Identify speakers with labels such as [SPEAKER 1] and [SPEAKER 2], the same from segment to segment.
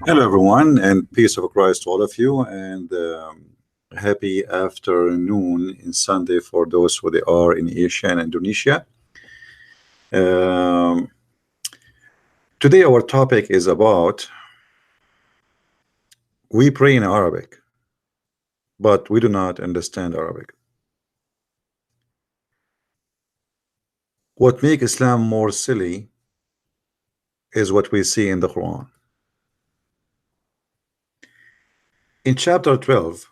[SPEAKER 1] Hello, everyone, and peace of Christ to all of you, and happy afternoon in Sunday for those who they are in Asia and Indonesia. Um, Today, our topic is about we pray in Arabic, but we do not understand Arabic. What makes Islam more silly is what we see in the Quran. In chapter 12,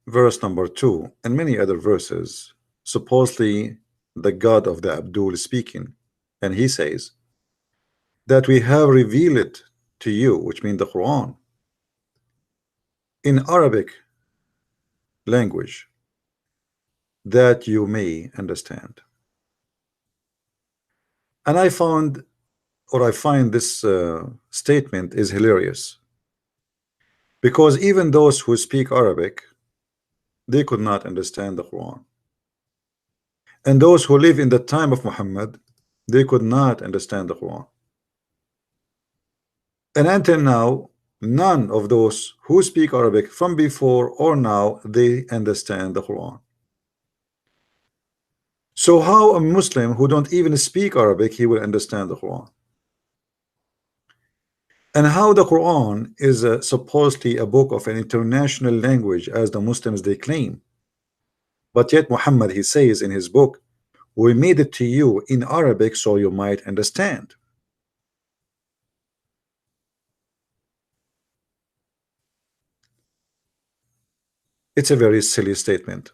[SPEAKER 1] verse number 2, and many other verses, supposedly the God of the Abdul is speaking, and he says that we have revealed it to you, which means the Quran, in Arabic language that you may understand. And I find this statement is hilarious, because even those who speak Arabic, they could not understand the Quran. And those who live in the time of Muhammad, they could not understand the Quran. And until now, none of those who speak Arabic from before or now, they understand the Quran. So how a Muslim who don't even speak Arabic, he will understand the Quran? And how the Quran is supposedly a book of an international language, as the Muslims they claim, but yet Muhammad, he says in his book, we made it to you in Arabic so you might understand. It's a very silly statement.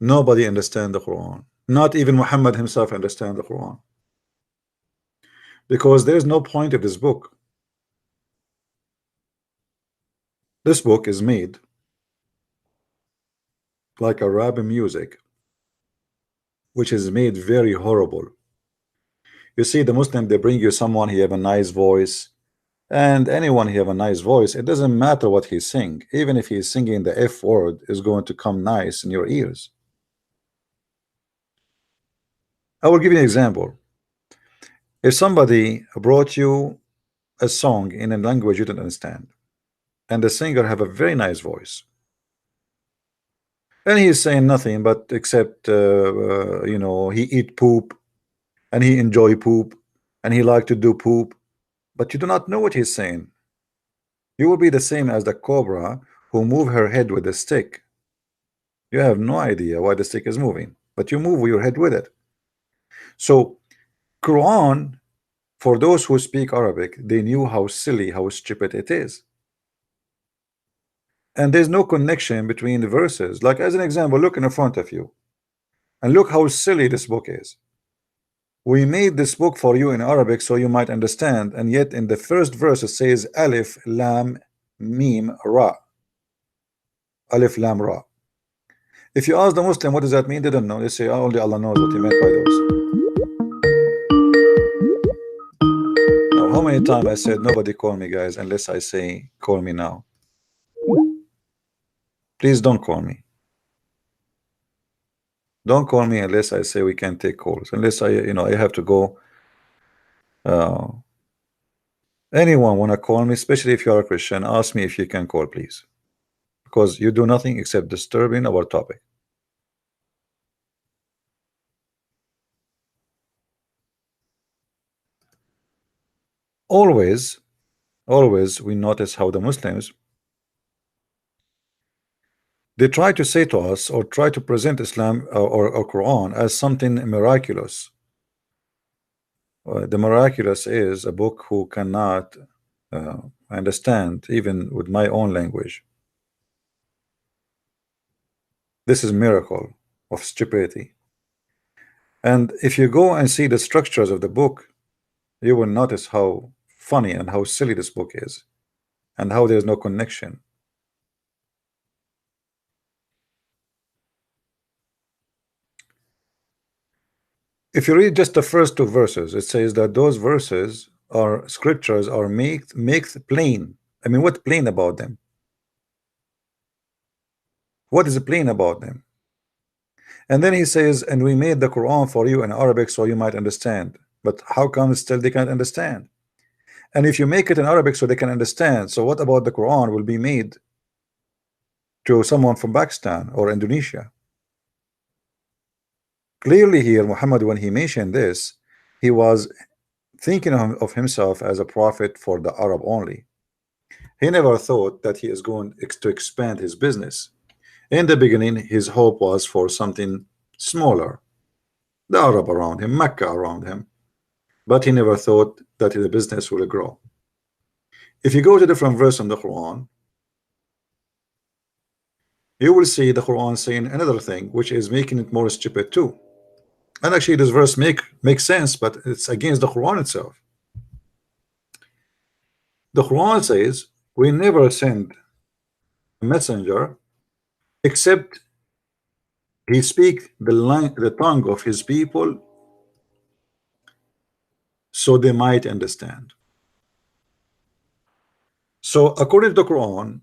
[SPEAKER 1] Nobody understands the Quran. Not even Muhammad himself understands the Quran, because there is no point of this book. This book is made like a rap music, which is made very horrible. You see, the Muslim, they bring you someone, he have a nice voice, and anyone he have a nice voice, it doesn't matter what he sing, even if he's singing the F word, is going to come nice in your ears. I will give you an example. If somebody brought you a song in a language you don't understand, and the singer have a very nice voice, and he's saying nothing but except you know, he eat poop, and he enjoy poop, and he like to do poop, but you do not know what he's saying. You will be the same as the cobra who move her head with a stick. You have no idea why the stick is moving, but you move your head with it. So Quran, for those who speak Arabic, they knew how silly, how stupid it is. And there's no connection between the verses. Like, as an example, look in front of you and look how silly this book is. We made this book for you in Arabic so you might understand, and yet in the first verse it says Alif Lam Mim Ra. Alif Lam Ra. If you ask the Muslim what does that mean, they don't know. They say, oh, only Allah knows what he meant by those. Now, how many times I said nobody call me, guys, unless I say call me now. Please don't call me. Don't call me unless I say we can take calls. Unless I have to go. Anyone want to call me, especially if you are a Christian, ask me if you can call, please, because you do nothing except disturbing our topic. Always we notice how the Muslims, they try to say to us or try to present Islam or Quran as something miraculous. The miraculous is a book who cannot understand even with my own language. This is miracle of stupidity. And if you go and see the structures of the book, you will notice how funny and how silly this book is, and how there's no connection. If you read just the first two verses, it says that those verses are scriptures are make plain. I mean, what plain about them? What is plain about them? And then he says, and we made the Quran for you in Arabic so you might understand. But how come still they can't understand? And if you make it in Arabic so they can understand, so what about the Quran will be made to someone from Pakistan or Indonesia? Clearly here, Muhammad, when he mentioned this, he was thinking of himself as a prophet for the Arab only. He never thought that he is going to expand his business. In the beginning, his hope was for something smaller, the Arab around him, Mecca around him. But he never thought that the business will grow. If you go to different verse in the Quran, you will see the Quran saying another thing, which is making it more stupid too. And actually, this verse makes sense, but it's against the Quran itself. The Quran says, "We never send a messenger except he speak the tongue of his people, so they might understand." So, according to the Quran,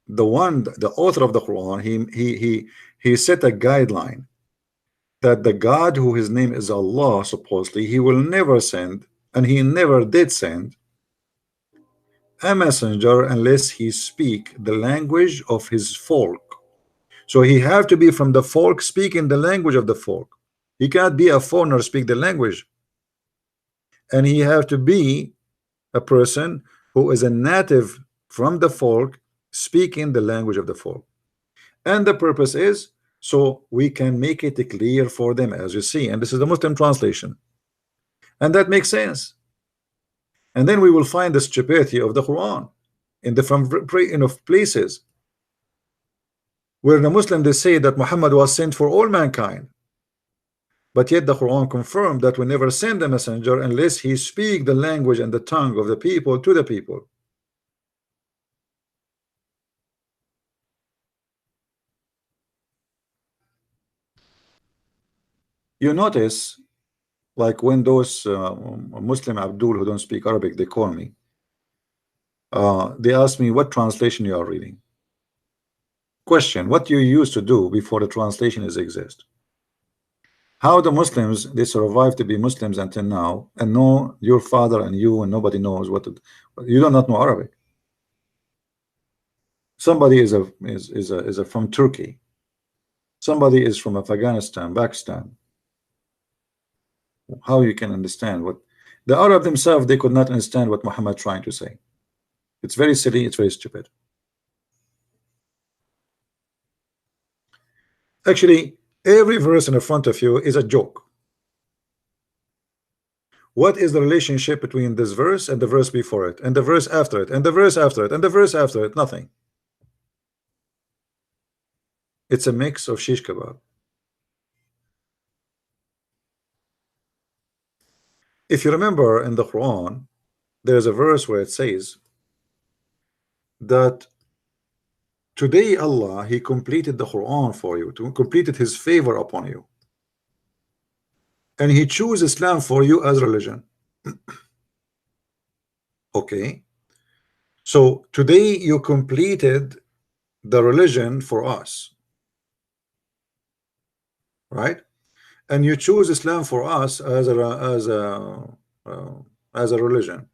[SPEAKER 1] the author of the Quran, he set a guideline that the God who his name is Allah, supposedly, he will never send, and he never did send a messenger unless he speak the language of his folk. So he have to be from the folk, speaking the language of the folk. He can't be a foreigner speak the language, and he have to be a person who is a native from the folk, speaking the language of the folk. And the purpose is so we can make it clear for them, as you see. And this is the Muslim translation, and that makes sense. And then we will find the stupidity of the Quran in different places where the Muslim they say that Muhammad was sent for all mankind, but yet the Quran confirmed that we never send a messenger unless he speak the language and the tongue of the people to the people. You notice, like when those Muslim Abdul who don't speak Arabic, they call me. They ask me what translation you are reading. Question: what you used to do before the translation is exist? How the Muslims they survive to be Muslims until now, and know your father and you, and nobody knows what you do not know Arabic. Somebody is from Turkey. Somebody is from Afghanistan, Pakistan. How you can understand what the Arab themselves they could not understand what Muhammad trying to say. It's very silly. It's very stupid. Actually, every verse in front of you is a joke. What is the relationship between this verse and the verse before it, and the verse after it, and the verse after it, and the verse after it? Nothing. It's a mix of shish kebab. If you remember in the Quran, there's a verse where it says that today Allah he completed the Quran for you, to completed his favor upon you, and he chose Islam for you as religion. Okay, so today you completed the religion for us, right? And you choose Islam for us as a religion.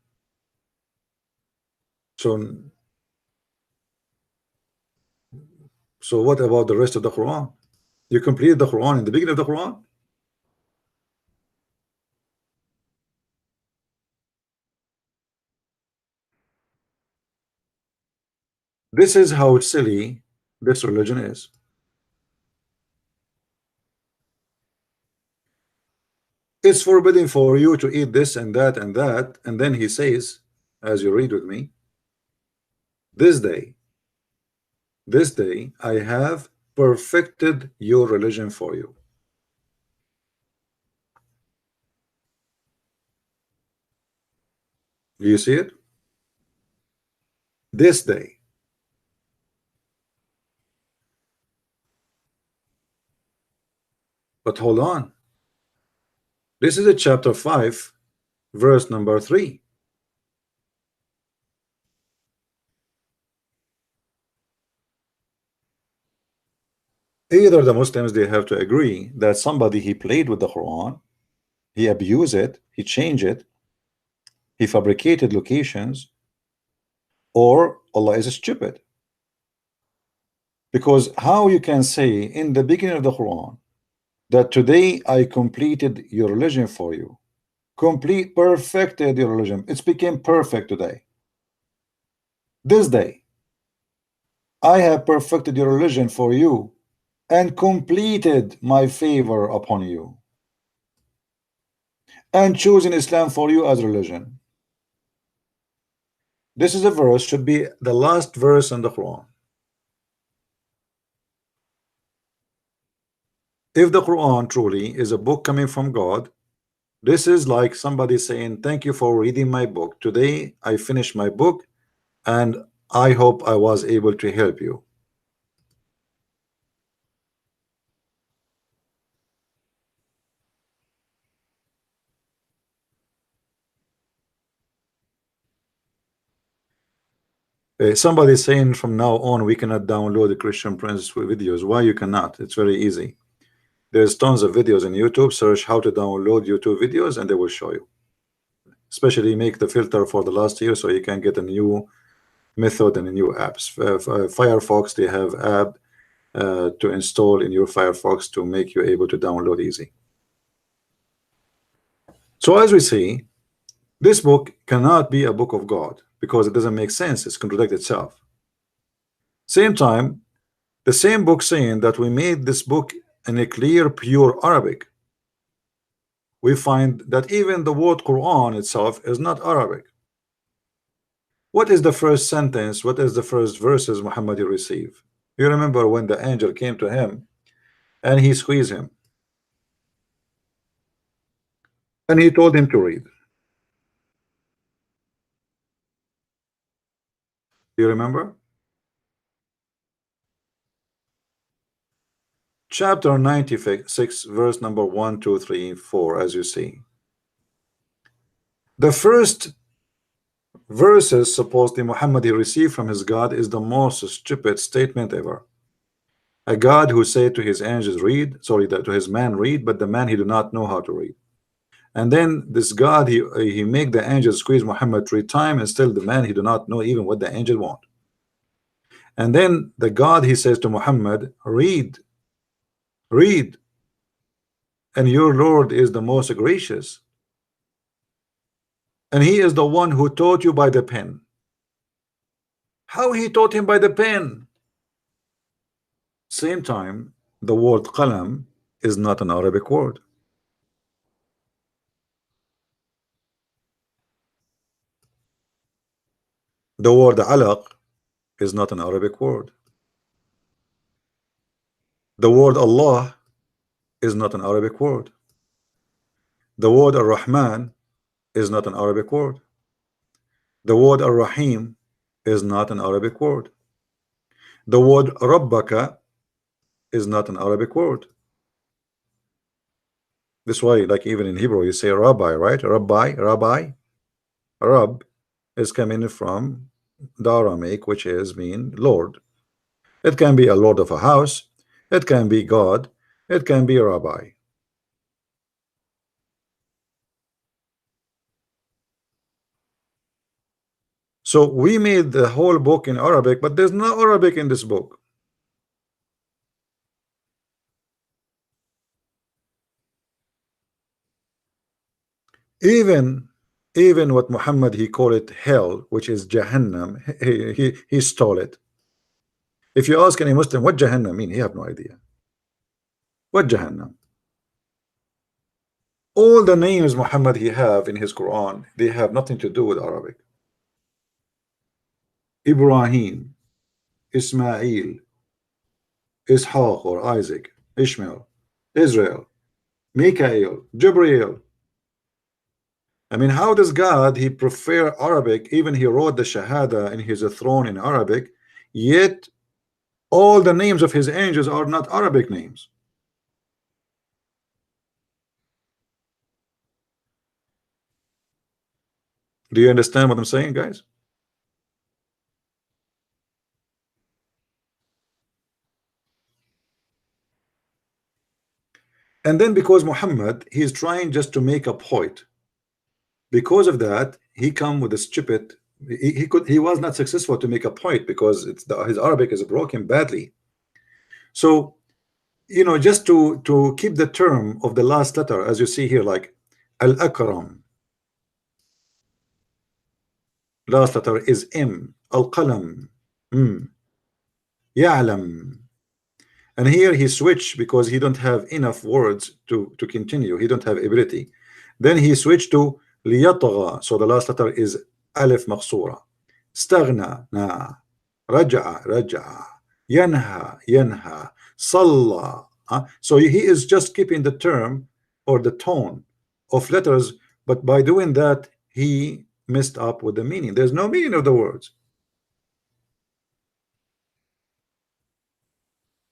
[SPEAKER 1] So what about the rest of the Quran? You completed the Quran in the beginning of the Quran. This is how silly this religion is. It's forbidden for you to eat this and that and that, and then he says, as you read with me, this day I have perfected your religion for you. Do you see it? This day. But hold on. This is a chapter 5, verse number 3. Either the Muslims they have to agree that somebody he played with the Quran, he abused it, he changed it, he fabricated locations, or Allah is stupid. Because how you can say in the beginning of the Quran that today I completed your religion for you, perfected your religion, it's became perfect today, this day I have perfected your religion for you and completed my favor upon you and chosen Islam for you as religion. This is a verse, should be the last verse in the Quran. If the Quran truly is a book coming from God, this is like somebody saying, thank you for reading my book. Today I finished my book and I hope I was able to help you. Somebody saying from now on we cannot download the Christian Prince videos. Why you cannot? It's very easy. There's tons of videos in YouTube. Search how to download YouTube videos and they will show you. Especially make the filter for the last year so you can get a new method and new apps. Firefox, they have app to install in your Firefox to make you able to download easy. So as we see, this book cannot be a book of God because it doesn't make sense. It's contradict itself. Same time, the same book saying that we made this book in a clear, pure Arabic. We find that even the word Quran itself is not Arabic. What is the first sentence? What is the first verses Muhammad received? You remember when the angel came to him and he squeezed him and he told him to read. Do you remember? Chapter 96, verse number 1, 2, 3, 4, as you see. The first verses supposedly Muhammad he received from his God is the most stupid statement ever. A God who said to his angels read, sorry, to his man read, but the man he do not know how to read. And then this God he make the angels squeeze Muhammad 3 times, and still the man he do not know even what the angel want. And then the God he says to Muhammad, read, read, and your Lord is the most gracious, and he is the one who taught you by the pen. How he taught him by the pen? Same time, the word qalam is not an Arabic word. The word alaq is not an Arabic word. The word Allah is not an Arabic word. The word Ar-Rahman is not an Arabic word. The word Ar-Rahim is not an Arabic word. The word Rabbaka is not an Arabic word. This way, like even in Hebrew, you say Rabbi, right? Rabbi, Rabbi. Rab is coming from the Aramaic, which is mean Lord. It can be a lord of a house. It can be God. It can be a rabbi. So we made the whole book in Arabic, but there's no Arabic in this book. Even what Muhammad he called it hell, which is Jahannam, he stole it. If you ask any Muslim what Jahannam mean, he have no idea. What Jahannam? All the names Muhammad he have in his Quran, they have nothing to do with Arabic. Ibrahim, Ismail, Ishaq or Isaac, Ishmael, Israel, Mikael, Jibreel. I mean, how does God he prefer Arabic? Even he wrote the Shahada in his throne in Arabic, yet all the names of his angels are not Arabic names. Do you understand what I'm saying, guys? And then because Muhammad, he's trying just to make a point. Because of that, he come with a stupid. He was not successful to make a point because his Arabic is broken badly. So just to keep the term of the last letter, as you see here, like al-akram, last letter is M. Al-qalam, ya'lam. And here he switched because he don't have enough words to continue. He don't have ability. Then he switched to liyatgha. So the last letter is alif maqsura. Staghna, na. Raja'a, raja'a. Yanha, yanha. Salla. So he is just keeping the term or the tone of letters, but by doing that he messed up with the meaning. There's no meaning of the words.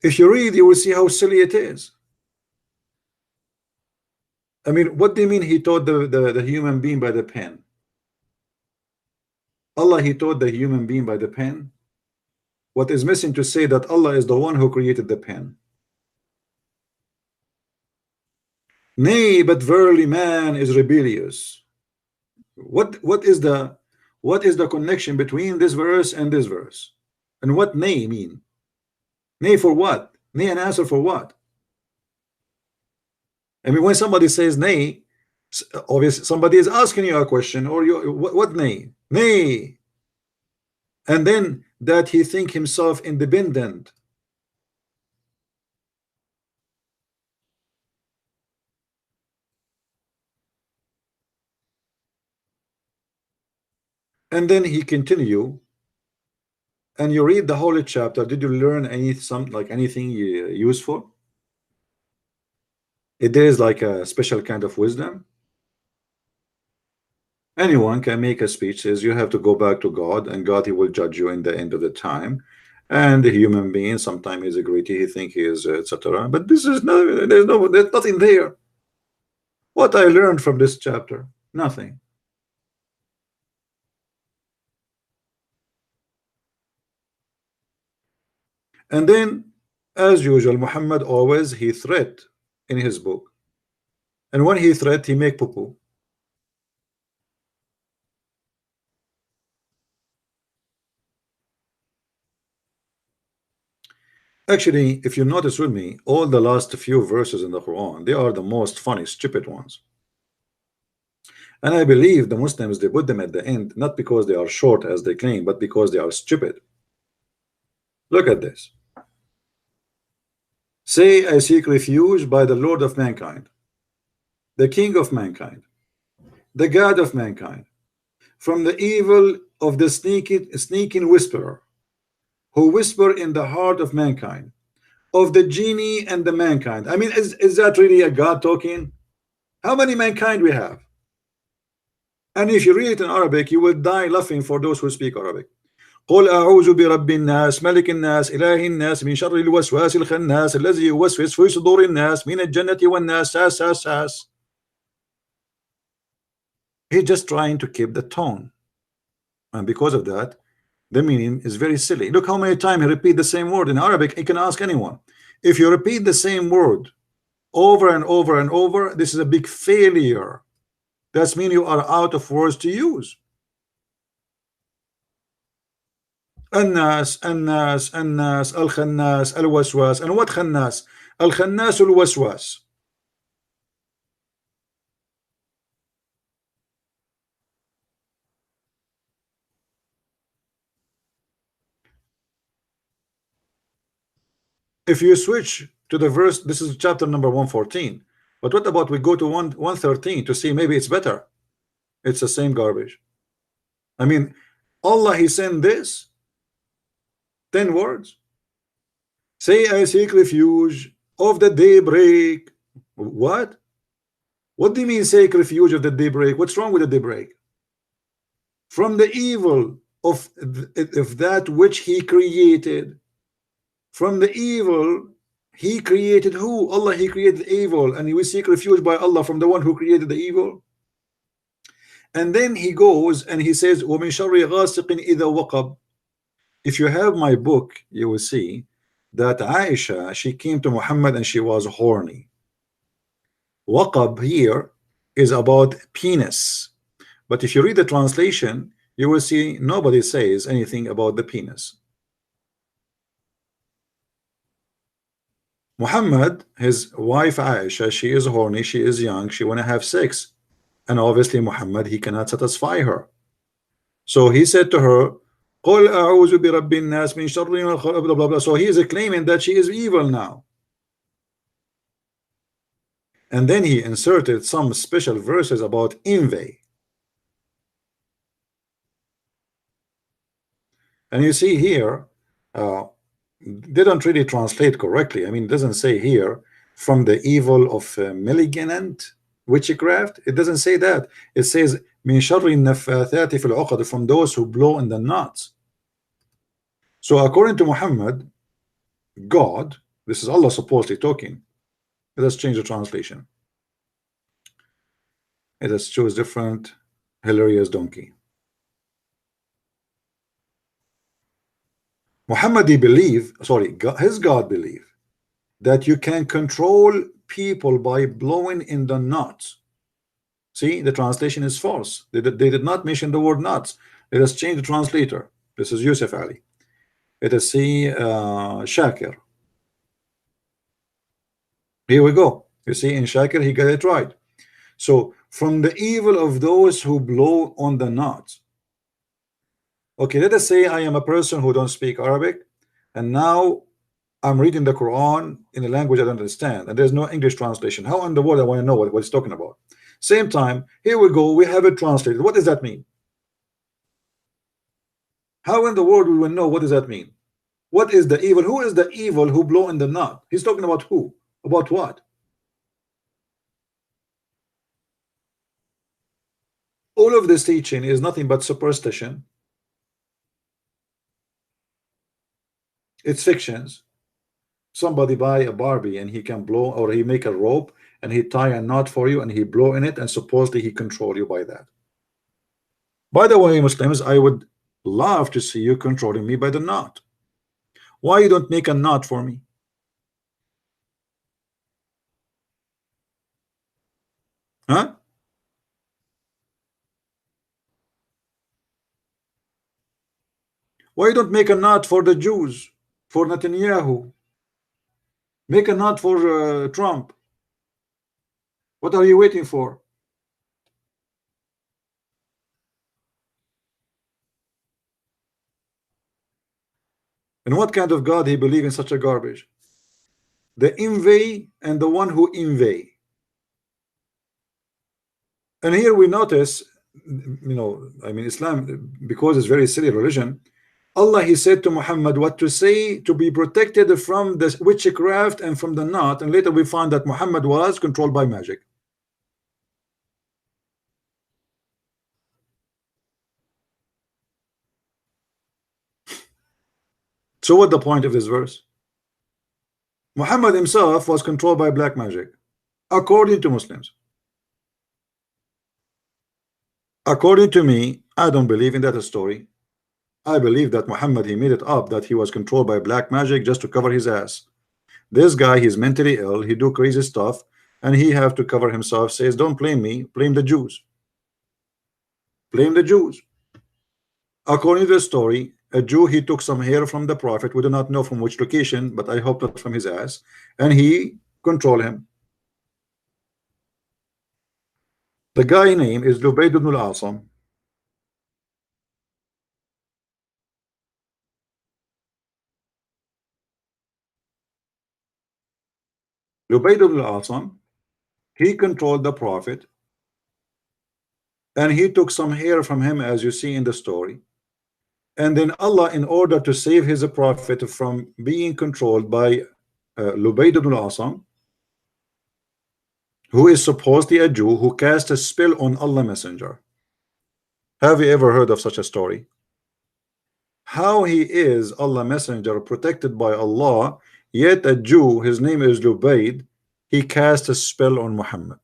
[SPEAKER 1] If you read, you will see how silly it is. I mean, what do you mean he taught the human being by the pen? Allah, he taught the human being by the pen. What is missing to say that Allah is the one who created the pen? Nay, but verily man is rebellious. What is the connection between this verse and this verse? And what nay mean? Nay for what? Nay an answer for what? I mean, when somebody says nay, obviously somebody is asking you a question, or you what nay? Nay. And then that he think himself independent. And then he continue, and you read the holy chapter. Did you learn anything useful? It is like a special kind of wisdom. Anyone can make a speech, says you have to go back to God, and God, he will judge you in the end of the time. And the human being sometimes is a greedy, he think he is, etc. But this is there's nothing there. What I learned from this chapter, nothing. And then, as usual, Muhammad always he threat in his book, and when he threat, he make poo-poo. Actually, if you notice with me, all the last few verses in the Quran, they are the most funny, stupid ones. And I believe the Muslims, they put them at the end, not because they are short as they claim, but because they are stupid. Look at this. Say, I seek refuge by the Lord of mankind, the King of mankind, the God of mankind, from the evil of the sneaking whisperer, who whisper in the heart of mankind, of the genie and the mankind. I mean, is that really a God talking? How many mankind we have? And if you read it in Arabic, you will die laughing for those who speak Arabic. قل أعوذ برب الناس ملك الناس إله الناس من شر الوسواس الخناس الذي يوسوس في صدور الناس من الجنة والناس. He's just trying to keep the tone, and because of that, the meaning is very silly. Look how many times he repeat the same word in Arabic. You can ask anyone. If you repeat the same word over and over and over, this is a big failure. That means you are out of words to use. الناس الناس الناس الخناس الوسواس. And what خناس? الخناس الوسواس. If you switch to the verse, this is chapter number 114, but what about we go to 113 to see maybe it's better? It's the same garbage. I mean, Allah, he sent this 10 words. Say, I seek refuge of the daybreak. What do you mean seek refuge of the daybreak? What's wrong with the daybreak? From the evil of that which he created. From the evil he created who? Allah, he created evil, and we seek refuge by Allah from the one who created the evil. And then he goes and he says, وَمِن شَرِّ غَاسِقٍ إِذَا وَقَبْ. If you have my book, you will see that Aisha, she came to Muhammad and she was horny. Waqab here is about penis. But if you read the translation, you will see nobody says anything about the penis. Muhammad, his wife Aisha, she is horny, she is young, she want to have sex. And obviously Muhammad, he cannot satisfy her. So he said to her, قل أعوذ برب الناس من شر ما خلق, blah, blah, blah. So he is claiming that she is evil now. And then he inserted some special verses about envy. And you see here, they don't really translate correctly. I mean, it doesn't say here from the evil of malignant witchcraft. It doesn't say that. It says min sharri naffathati fil uqad, from those who blow in the knots. So according to Muhammad, God, this is Allah supposedly talking. Let's change the translation. Let us choose different hilarious donkey. Muhammad, he believe, sorry, God, his God believe that you can control people by blowing in the knots. See, the translation is false. They did not mention the word knots. Let us change the translator. This is Yusuf Ali. Let us see Shakir. Here we go. You see, in Shakir, he got it right. So, from the evil of those who blow on the knots. Okay, let us say I am a person who don't speak Arabic, and now I'm reading the Quran in a language I don't understand, and there's no English translation. How in the world I want to know what it's talking about? Same time, here we go, we have it translated. What does that mean? How in the world we will know what does that mean? What is the evil? Who is the evil who blow in the knot? He's talking about who? About what? All of this teaching is nothing but superstition. It's fictions. Somebody buy a Barbie and he can blow, or he make a rope and he tie a knot for you and he blow in it, and supposedly he control you by that. By the way, Muslims, I would love to see you controlling me by the knot. Why you don't make a knot for me? Huh? Why you don't make a knot for the Jews, for Netanyahu? Make a knot for Trump. What are you waiting for? And what kind of God he believe in such a garbage? The envy and the one who envy. And here we notice, you know, I mean, Islam, because it's very silly religion, Allah, he said to Muhammad what to say to be protected from the witchcraft and from the knot, and later we find that Muhammad was controlled by magic. So what the point of this verse? Muhammad himself was controlled by black magic, according to Muslims. According to me, I don't believe in that story. I believe that Muhammad, he made it up that he was controlled by black magic just to cover his ass. This guy, he's mentally ill, he do crazy stuff, and he have to cover himself, says, don't blame me, blame the Jews. Blame the Jews. According to the story, a Jew, he took some hair from the prophet, we do not know from which location, but I hope not from his ass, and he control him. The guy name is Lubayd ibn al-Asam. Lubayd ibn al-Asam, he controlled the prophet, and he took some hair from him, as you see in the story. And then Allah, in order to save his prophet from being controlled by Lubayd ibn al-Asam, who is supposedly a Jew who cast a spell on Allah Messenger. Have you ever heard of such a story? How he is Allah Messenger, protected by Allah, yet a Jew, his name is Lubayd, he cast a spell on Muhammad.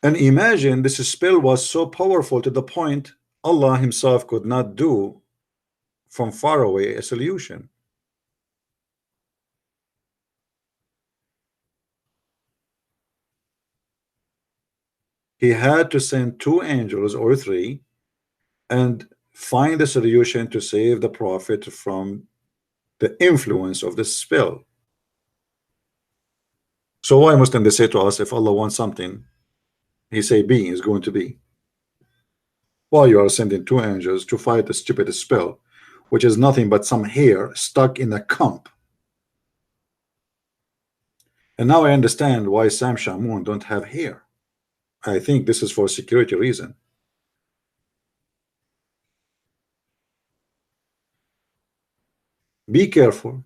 [SPEAKER 1] And imagine this spell was so powerful to the point Allah himself could not do from far away a solution. He had to send 2 angels or 3 and find a solution to save the Prophet from the influence of the spell. So why Muslim they say to us, if Allah wants something, he say be is going to be. Why you are sending 2 angels to fight the stupid spell, which is nothing but some hair stuck in a comb? And now I understand why Sam Shamoun don't have hair. I think this is for security reason. Be careful.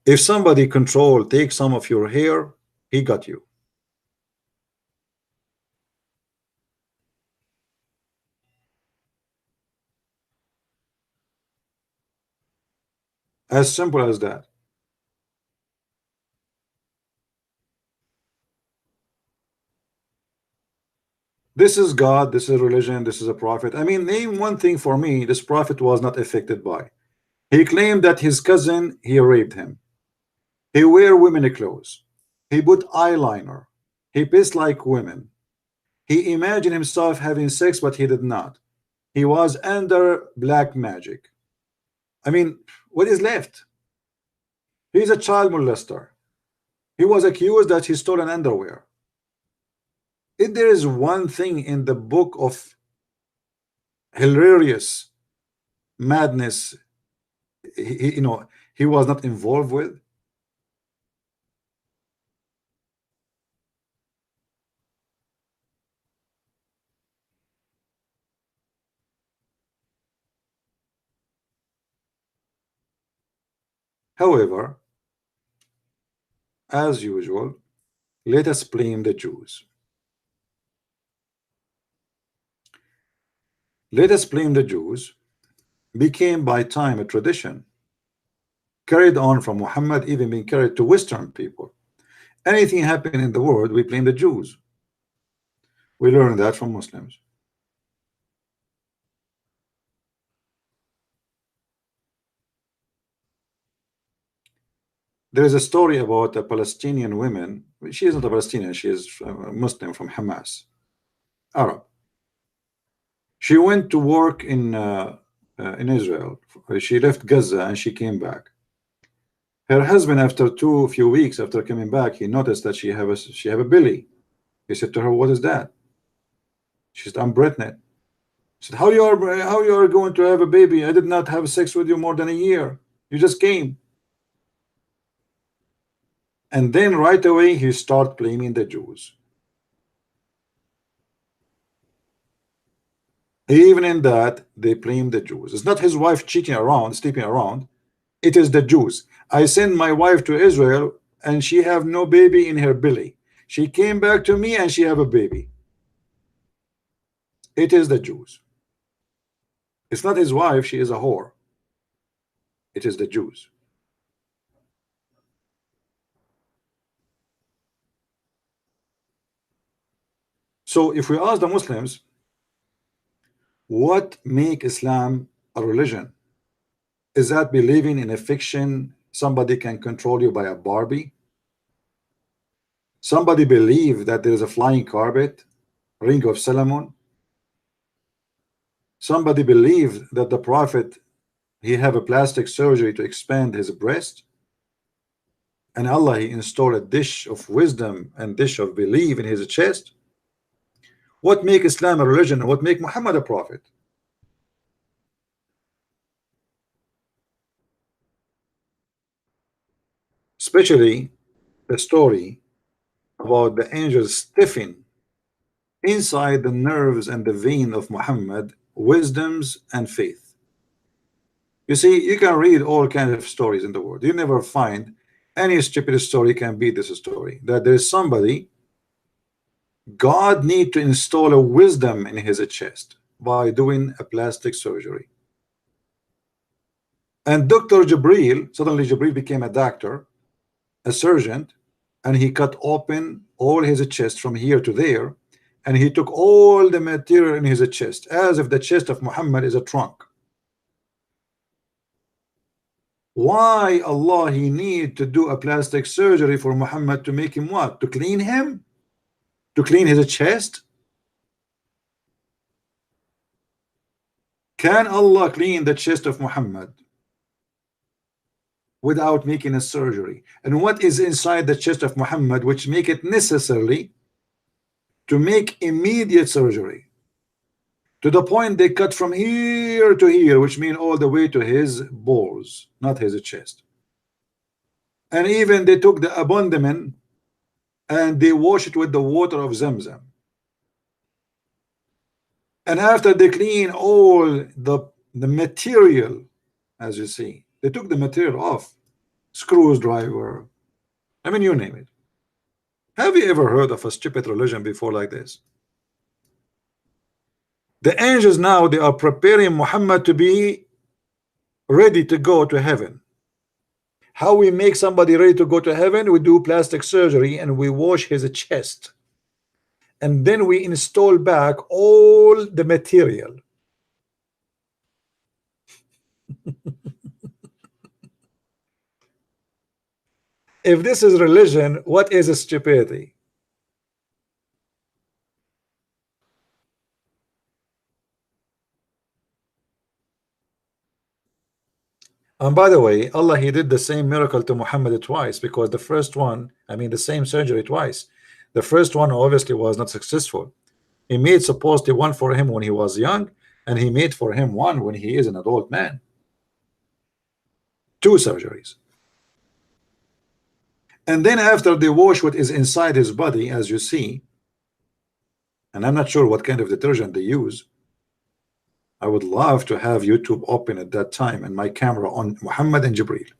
[SPEAKER 1] If somebody take some of your hair, he got you. As simple as that. This is God, this is religion, this is a prophet. I mean, name one thing for me this prophet was not affected by. He claimed that his cousin, he raped him. He wear women clothes. He put eyeliner. He pissed like women. He imagined himself having sex, but he did not. He was under black magic. I mean, what is left? He's a child molester. He was accused that he stole an underwear. If there is one thing in the book of hilarious madness, he was not involved with. However, as usual, let us blame the Jews. Let us blame the Jews. Became by time a tradition, carried on from Muhammad, even being carried to Western people. Anything happening in the world, we blame the Jews. We learn that from Muslims. There is a story about a Palestinian woman. She is not a Palestinian, she is a Muslim from Hamas, Arab. She went to work in Israel. She left Gaza and she came back. Her husband, after few weeks after coming back, he noticed that she have a belly. He said to her, "What is that?" She said, "I'm pregnant." He said, how you are going to have a baby? I did not have sex with you more than a year. You just came." And then right away he started blaming the Jews. Even in that, they blame the Jews. It's not his wife cheating around, sleeping around. It is the Jews. I sent my wife to Israel and she have no baby in her belly. She came back to me and she have a baby. It is the Jews. It's not his wife, she is a whore. It is the Jews. So if we ask the Muslims, what make Islam a religion? Is that believing in a fiction somebody can control you by a Barbie? Somebody believe that there is a flying carpet, Ring of Solomon? Somebody believe that the Prophet, he have a plastic surgery to expand his breast, and Allah, he installed a dish of wisdom and dish of belief in his chest? What make Islam a religion, and what make Muhammad a prophet? Especially the story about the angels stiffing inside the nerves and the vein of Muhammad wisdoms and faith. You see, you can read all kinds of stories in the world. You never find any stupid story can beat this story, that there is somebody God need to install a wisdom in his chest by doing a plastic surgery. And Dr. Jibril, suddenly Jibril became a doctor, a surgeon, and he cut open all his chest from here to there, and he took all the material in his chest, as if the chest of Muhammad is a trunk. Why Allah he need to do a plastic surgery for Muhammad to make him what? To clean him? To clean his chest? Can Allah clean the chest of Muhammad without making a surgery? And what is inside the chest of Muhammad which make it necessary to make immediate surgery? To the point they cut from here to here, which mean all the way to his balls, not his chest. And even they took the abdomen and they wash it with the water of Zamzam. And after they clean all the material, as you see, they took the material off, screwdriver, I mean, you name it. Have you ever heard of a stupid religion before like this? The angels now, they are preparing Muhammad to be ready to go to heaven. How we make somebody ready to go to heaven? We do plastic surgery and we wash his chest, and then we install back all the material. If this is religion, what is a stupidity? And by the way, Allah he did the same miracle to Muhammad twice, because the first one, I mean the same surgery twice. The first one obviously was not successful. He made supposedly one for him when he was young, and he made for him one when he is an adult man. Two surgeries. And then after they wash what is inside his body, as you see, and I'm not sure what kind of detergent they use. I would love to have YouTube open at that time and my camera on Muhammad and Jibreel.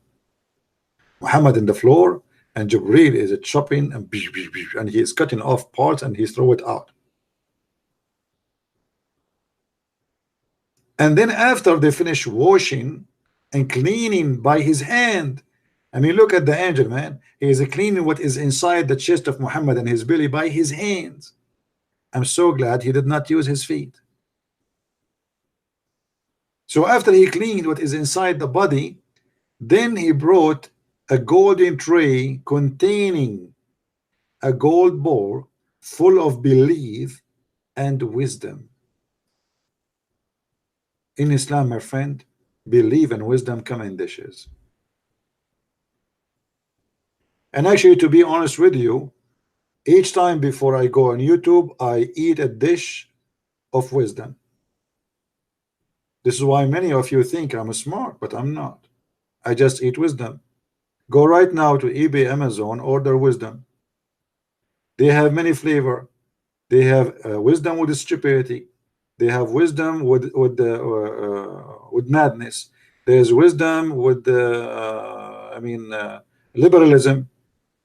[SPEAKER 1] Muhammad in the floor, and Jibreel is chopping and he is cutting off parts and he throw it out. And then after they finish washing and cleaning by his hand, I mean, look at the angel, man. He is cleaning what is inside the chest of Muhammad and his belly by his hands. I'm so glad he did not use his feet. So after he cleaned what is inside the body, then he brought a golden tray containing a gold bowl full of belief and wisdom. In Islam, my friend, belief and wisdom come in dishes. And actually, to be honest with you, each time before I go on YouTube, I eat a dish of wisdom. This is why many of you think I'm smart, but I'm not. I just eat wisdom. Go right now to eBay, Amazon, order wisdom. They have many flavor. They have wisdom with stupidity. They have wisdom with madness. There's wisdom with liberalism.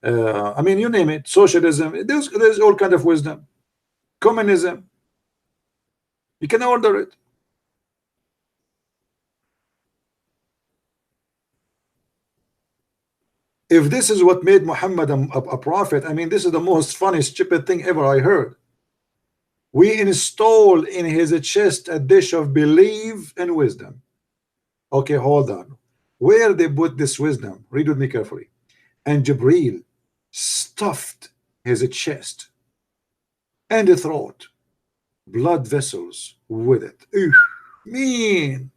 [SPEAKER 1] I mean, you name it. Socialism. There's all kind of wisdom. Communism. You can order it. If this is what made Muhammad a prophet, I mean, this is the most funny, stupid thing ever I heard. We install in his chest a dish of belief and wisdom. Okay, hold on. Where they put this wisdom? Read with me carefully. And Jibreel stuffed his chest and the throat, blood vessels with it. Ew, mean.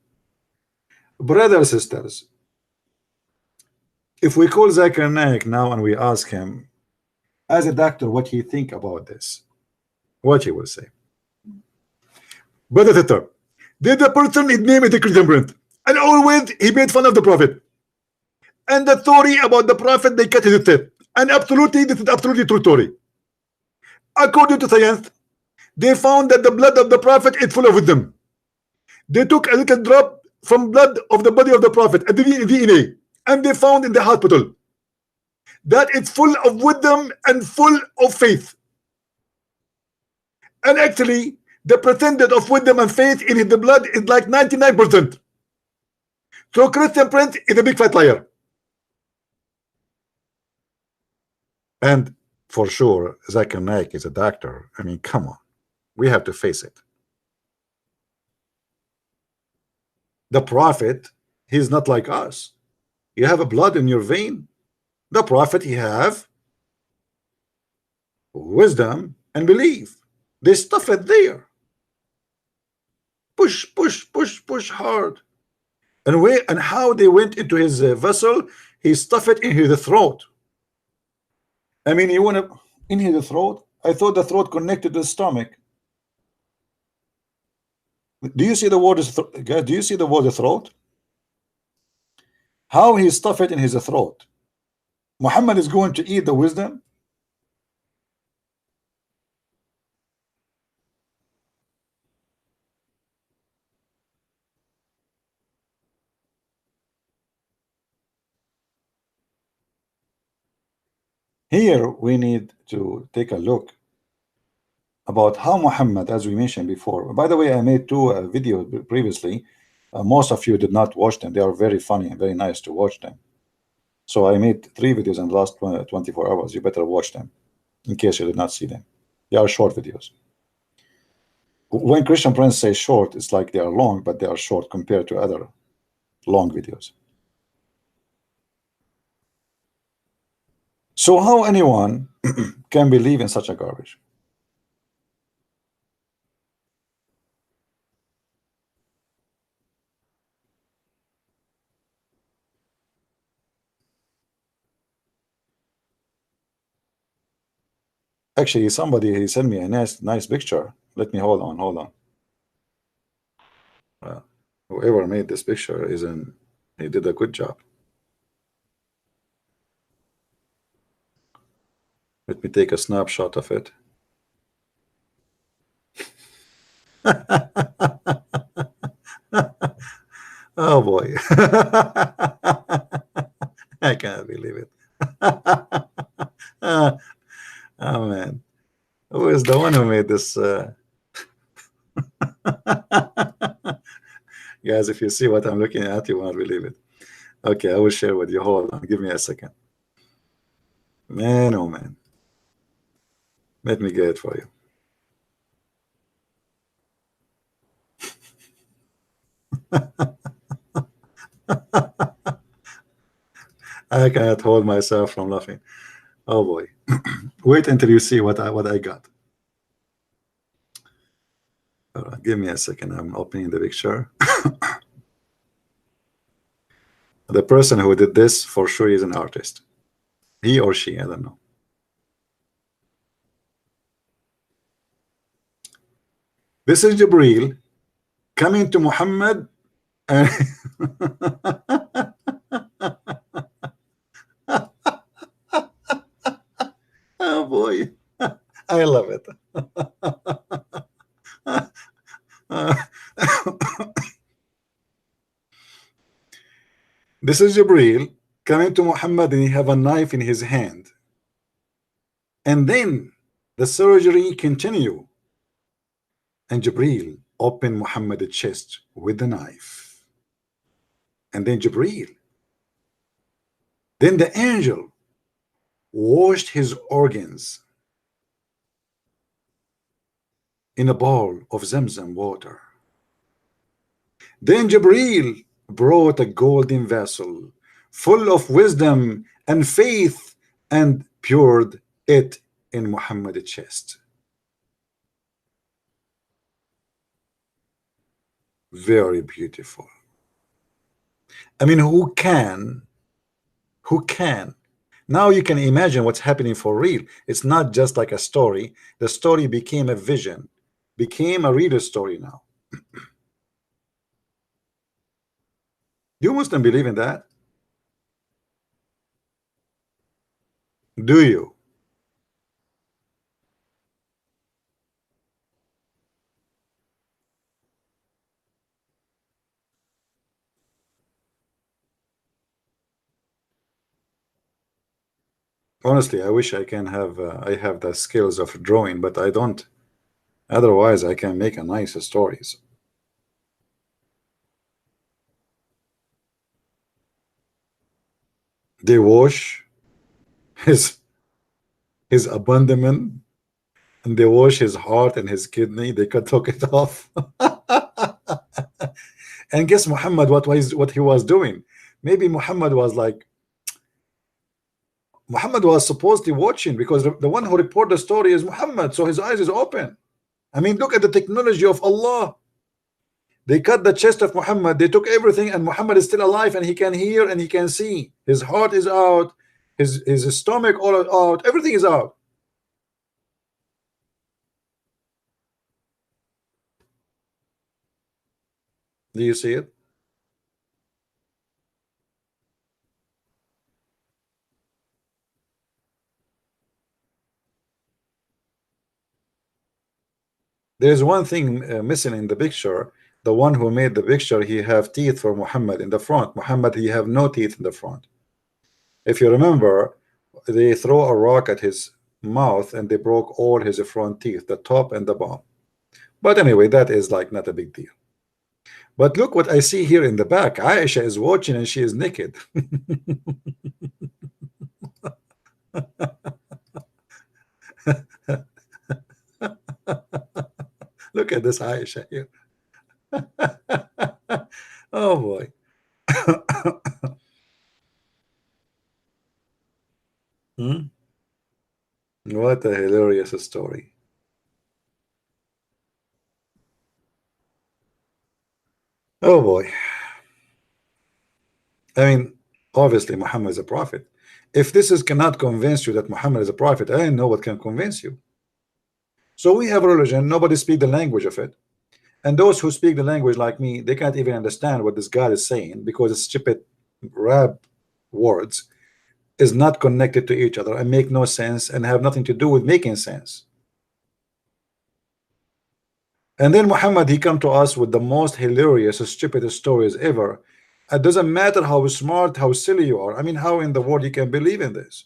[SPEAKER 1] Brothers, sisters, if we call Zakir Naik now and we ask him as a doctor what he think about this, what he will say. Brother Tatar, did the person his name is the Christian brand, and always he made fun of the prophet, and the story about the prophet they cut his teeth, and absolutely this is absolutely true story. According to science, they found that the blood of the prophet is full of wisdom. They took a little drop from blood of the body of the prophet, a DNA, and they found in the hospital that it's full of wisdom and full of faith. And actually, the percentage of wisdom and faith in the blood is like 99%. So Christian Prince is a big fat liar. And for sure, Zakir Naik is a doctor. I mean, come on. We have to face it. The prophet, he's not like us. You have a blood in your vein. The prophet, he have wisdom and belief. They stuff it there. Push, push, push, push hard. And where and how they went into his vessel, he stuffed it in his throat. I mean, you want to in his throat? I thought the throat connected to the stomach. Do you see the word guys? Do you see the word throat? How he stuffed it in his throat? Muhammad is going to eat the wisdom. Here we need to take a look about how Muhammad, as we mentioned before. By the way, I made two videos previously. Most of you did not watch them. They are very funny and very nice to watch them. So I made 3 videos in the last 24 hours. You better watch them in case you did not see them. They are short videos. When Christian Prince says short, it's like they are long, but they are short compared to other long videos. So how anyone can believe in such a garbage? Actually, somebody he sent me a nice picture. Let me hold on. Whoever made this picture he did a good job. Let me take a snapshot of it. Oh boy. I can't believe it. Oh man. Who is the one who made this? Guys, if you see what I'm looking at, you won't believe it. Okay, I will share with you. Hold on, give me a second. Man, oh man. Let me get it for you. I cannot hold myself from laughing. Oh boy. Wait until you see what I got. Give me a second. I'm opening the picture. The person who did this for sure is an artist. He or she, I don't know. This is Jibreel coming to Muhammad and oh boy, I love it. This is Jibreel coming to Muhammad and he have a knife in his hand. And then the surgery continue. And Jibreel opened Muhammad's chest with the knife. And then Jibreel. Then the angel washed his organs in a bowl of Zamzam water. Then Jibreel brought a golden vessel full of wisdom and faith and poured it in Muhammad's chest. Very beautiful. I mean, who can now you can imagine what's happening for real. It's not just like a story. The story became a vision, became a reader story now. You Muslim believe in that? Do you? Honestly, I wish I can have I have the skills of drawing, but I don't. Otherwise, I can make a nice stories. They wash his abandonment and they wash his heart and his kidney. They could took it off. And guess Muhammad what he was doing? Maybe Muhammad was supposedly watching, because the one who reported the story is Muhammad, so his eyes is open. I mean, look at the technology of Allah. They cut the chest of Muhammad, they took everything, and Muhammad is still alive, and he can hear and he can see. His heart is out, his stomach all out, everything is out. Do you see it? There's one thing missing in the picture. The one who made the picture, he have teeth for Muhammad in the front. Muhammad, he have no teeth in the front. If you remember, they throw a rock at his mouth and they broke all his front teeth, the top and the bottom. But anyway, that is like not a big deal. But look what I see here in the back. Aisha is watching and she is naked. Look at this Aisha here. Oh boy. Hmm? What a hilarious story. Oh boy. I mean, obviously Muhammad is a prophet. If this is cannot convince you that Muhammad is a prophet, I don't know what can convince you. So we have a religion, nobody speak the language of it. And those who speak the language like me, they can't even understand what this God is saying, because it's stupid rap words is not connected to each other and make no sense and have nothing to do with making sense. And then Muhammad, he come to us with the most hilarious, stupid stories ever. It doesn't matter how smart, how silly you are. I mean, how in the world you can believe in this?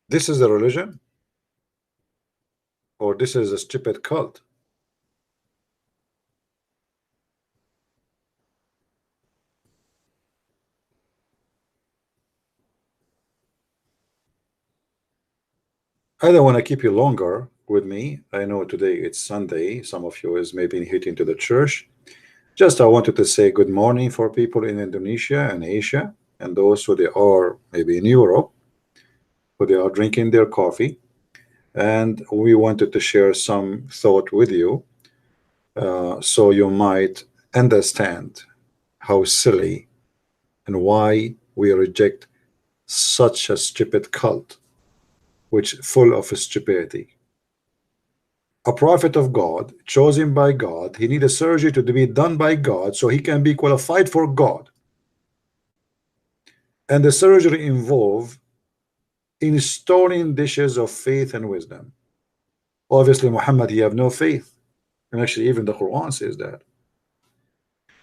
[SPEAKER 1] This is a religion, or this is a stupid cult? I don't want to keep you longer with me. I know today it's Sunday. Some of you is maybe hitting to the church. Just I wanted to say good morning for people in Indonesia and Asia, and those who they are maybe in Europe, who they are drinking their coffee. And we wanted to share some thought with you, so you might understand how silly and why we reject such a stupid cult, which full of stupidity. A prophet of God, chosen by God, he need a surgery to be done by God so he can be qualified for God. And the surgery involve installing dishes of faith and wisdom. Obviously, Muhammad, he have no faith. And actually, even the Quran says that.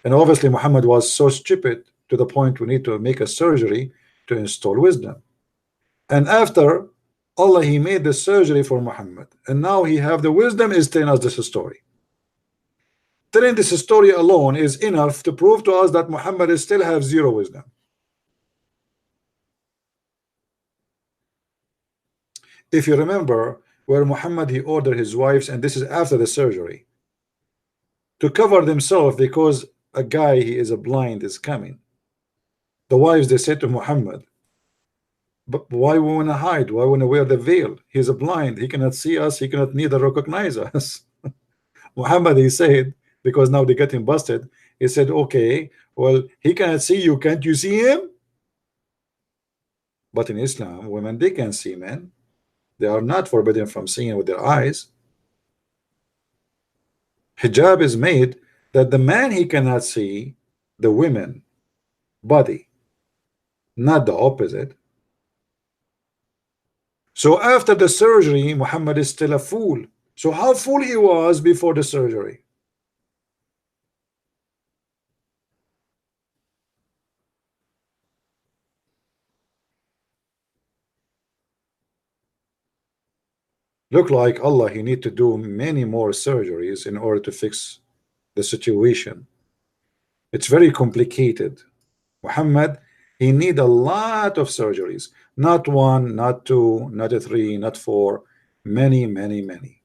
[SPEAKER 1] And obviously, Muhammad was so stupid to the point we need to make a surgery to install wisdom. And after Allah, he made the surgery for Muhammad. And now he have the wisdom is telling us this story. Telling this story alone is enough to prove to us that Muhammad still have zero wisdom. If you remember where Muhammad, he ordered his wives, and this is after the surgery, to cover themselves because a guy, he is a blind, is coming. The wives, they said to Muhammad, but why we want to hide? Why want to wear the veil? He's a blind, he cannot see us, he cannot neither recognize us. Muhammad, he said, because now they get him busted, he said, okay, well, he cannot see you, can't you see him? But in Islam, women, they can see men. They are not forbidden from seeing with their eyes. Hijab is made that the man, he cannot see the women body, not the opposite. So after the surgery, Muhammad is still a fool. So how fool he was before the surgery? Look like Allah, he need to do many more surgeries in order to fix the situation. It's very complicated. Muhammad, he need a lot of surgeries, not one, not two, not three, not four, many, many, many.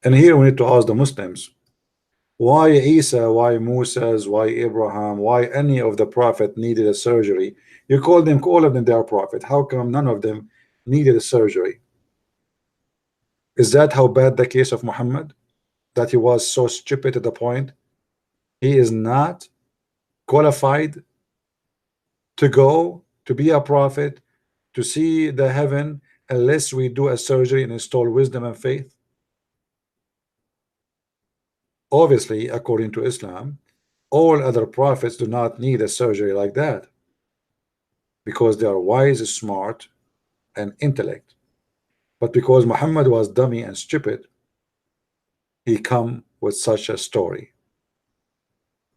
[SPEAKER 1] And here we need to ask the Muslims, why Isa, why Moses, why Abraham, why any of the prophet needed a surgery? You call them, all of them, they are prophet. How come none of them needed a surgery? Is that how bad the case of Muhammad? That he was so stupid to the point he is not qualified to go to be a prophet, to see the heaven, unless we do a surgery and install wisdom and faith? Obviously, according to Islam, all other prophets do not need a surgery like that, because they are wise, smart, and intellect. But because Muhammad was dummy and stupid, he come with such a story,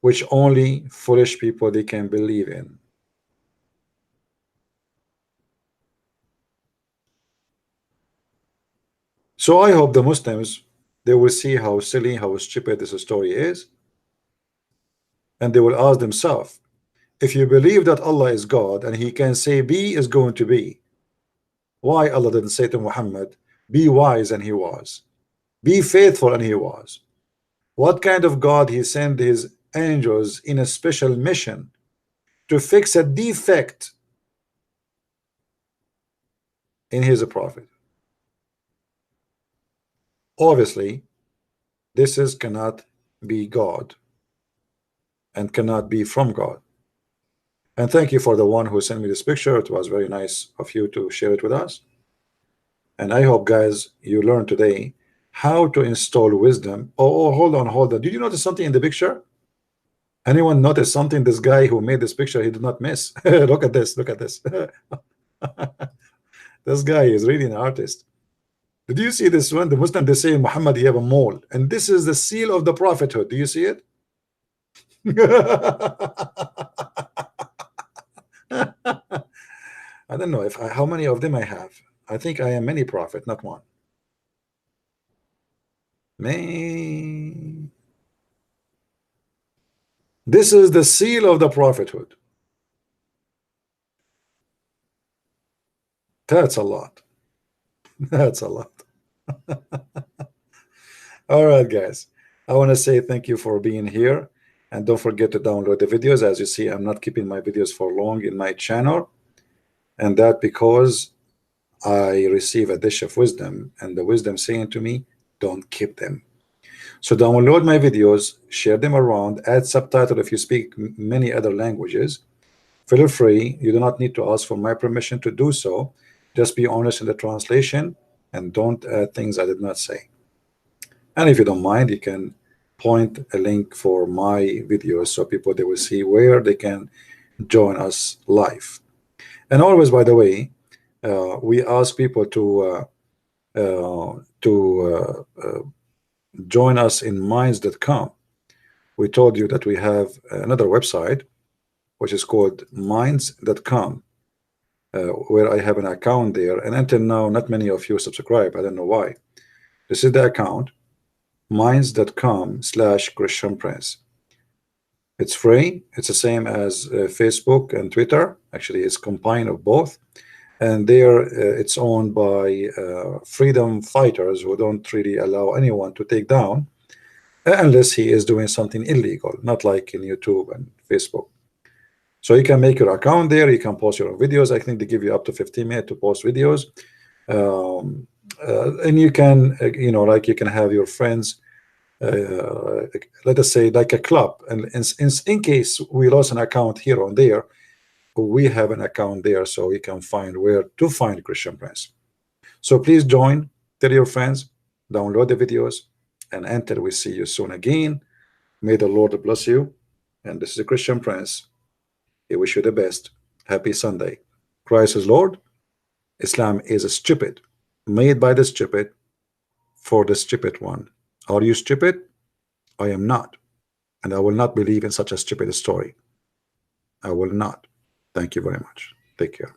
[SPEAKER 1] which only foolish people they can believe in. So I hope the Muslims, they will see how silly, how stupid this story is, and they will ask themselves, if you believe that Allah is God and he can say be is going to be, why Allah didn't say to Muhammad, be wise, and he was, be faithful, and he was? What kind of God he sent his angels in a special mission to fix a defect in his prophet? Obviously, this is cannot be God and cannot be from God. And thank you for the one who sent me this picture. It was very nice of you to share it with us. And I hope, guys, you learned today how to install wisdom. Oh, hold on. Did you notice something in the picture? Anyone notice something? This guy who made this picture, he did not miss. Look at this. This guy is really an artist. Did you see this one? The Muslim, they say Muhammad, you have a mole, and this is the seal of the prophethood. Do you see it? I don't know how many of them I have. I think I am many prophet, not one. Man, this is the seal of the prophethood. That's a lot. That's a lot. All right, guys, I want to say thank you for being here, and don't forget to download the videos. As you see, I'm not keeping my videos for long in my channel, and that because I receive a dish of wisdom, and the wisdom saying to me, don't keep them. So download my videos, share them around, add subtitle if you speak many other languages. Feel free. You do not need to ask for my permission to do so. Just be honest in the translation and don't add things I did not say. And if you don't mind, you can point a link for my videos so people, they will see where they can join us live. And always, by the way, we ask people to join us in minds.com. We told you that we have another website which is called minds.com, where I have an account there, and until now not many of you subscribe. I don't know why. This is the account, minds.com/Christian Prince. It's free. It's the same as Facebook and Twitter. Actually, it's combined of both. And there it's owned by freedom fighters who don't really allow anyone to take down unless he is doing something illegal, not like in YouTube and Facebook. So you can make your account there, you can post your own videos. I think they give you up to 15 minutes to post videos. And you can, you know, like you can have your friends, let us say like a club. And in case we lost an account here or there, we have an account there so we can find where to find Christian Prince. So please join, tell your friends, download the videos, and until we see you soon again, may the Lord bless you. And this is the Christian Prince. I wish you the best. Happy Sunday. Christ is Lord. Islam is stupid, made by the stupid, for the stupid one. Are you stupid? I am not. And I will not believe in such a stupid story. I will not. Thank you very much. Take care.